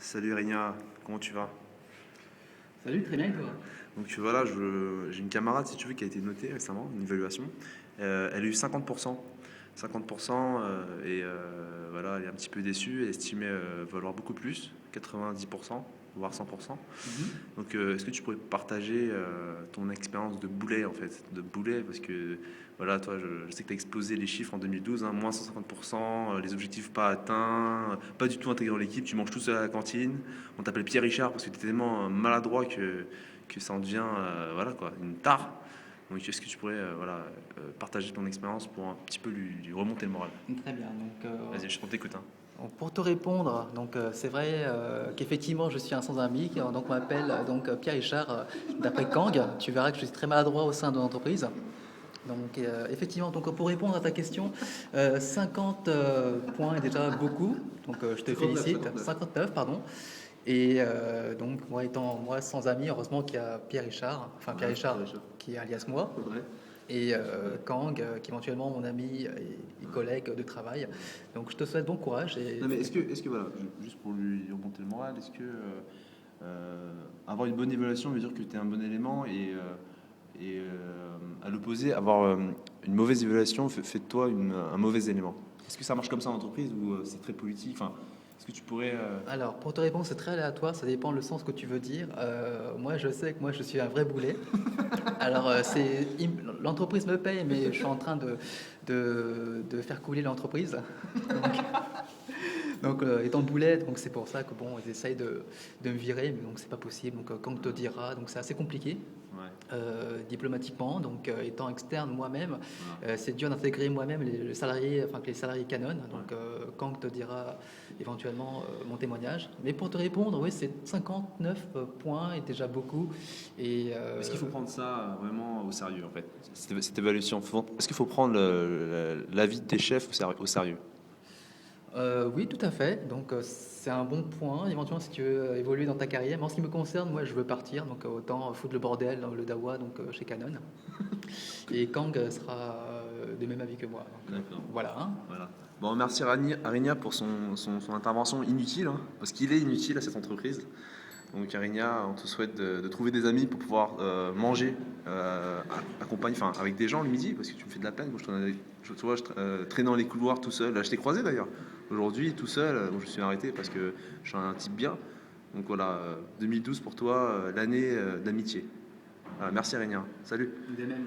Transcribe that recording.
Salut Régna, comment tu vas? Salut, très bien et toi? Donc voilà, j'ai une camarade, si tu veux, qui a été notée récemment, une évaluation. Elle a eu 50%. 50% voilà, elle est un petit peu déçue. Elle estimait valoir beaucoup plus, 90%, voire 100%. Mhm. Donc est-ce que tu pourrais partager ton expérience de boulet, en fait, de boulet, parce que voilà, toi, je sais que tu as explosé les chiffres en 2012, hein, moins 150%, les objectifs pas atteints, pas du tout intégré dans l'équipe, tu manges tout seul à la cantine. On t'appelle Pierre Richard parce que tu es tellement maladroit que ça en devient voilà, quoi, une tare. Donc est-ce que tu pourrais voilà, partager ton expérience pour un petit peu lui remonter le moral? Très bien. Vas-y, je t'écoute. Hein. Pour te répondre, c'est vrai qu'effectivement je suis un sans ami, donc on m'appelle Pierre Richard d'après Kang. Tu verras que je suis très maladroit au sein de l'entreprise. Effectivement, pour répondre à ta question, 50 points est déjà beaucoup, je te 59, félicite. 59. 59, pardon. Moi étant moi sans ami, heureusement qu'il y a Pierre Richard, enfin Pierre Ouais, Richard Pierre Richard. qui est alias moi, Ouais. et Kang, qui est éventuellement mon ami et collègue de travail. Donc je te souhaite bon courage et Non mais est-ce que voilà, juste pour lui remonter le moral, est-ce que avoir une bonne évaluation veut dire que tu es un bon élément à l'opposé, avoir une mauvaise évaluation fait de toi un mauvais élément. Est-ce que ça marche comme ça en entreprise ou c'est très politique? Enfin, est-ce que tu pourrais Alors, pour te répondre, c'est très aléatoire, ça dépend le sens que tu veux dire. Moi, je sais que moi, je suis un vrai boulet. Alors, l'entreprise me paye, mais je suis en train de faire couler l'entreprise. Donc, étant boulet, donc c'est pour ça que bon, ils essayent de me virer, mais donc c'est pas possible. Quand on te dira, donc c'est assez compliqué. ouais, Diplomatiquement, étant externe moi-même, voilà. c'est dur d'intégrer moi-même les salariés, enfin que les salariés Canon. Ouais. Kang te dira éventuellement mon témoignage. Mais pour te répondre, oui, c'est 59 points est déjà beaucoup. Est-ce qu'il faut prendre ça vraiment au sérieux en fait, cette évaluation? Est-ce qu'il faut prendre l'avis de tes chefs au sérieux? Oui, tout à fait. C'est un bon point. Éventuellement, si tu veux évoluer dans ta carrière. Mais en ce qui me concerne, moi, je veux partir. Autant foutre le bordel dans le Dawa, chez Canon. Et Kang sera de même avis que moi. D'accord. Voilà. Hein. Voilà. Bon, merci Arigna pour son intervention inutile, hein, parce qu'il est inutile à cette entreprise. Donc Arigna, on te souhaite de trouver des amis pour pouvoir manger accompagné, enfin, avec des gens le midi, parce que tu me fais de la peine. Moi, tu vois, traîne dans les couloirs tout seul. Là, je t'ai croisé d'ailleurs. Aujourd'hui, tout seul, je suis arrêté parce que je suis un type bien. Donc voilà, 2012 pour toi, l'année d'amitié. Voilà, merci Arigna. Salut. De même.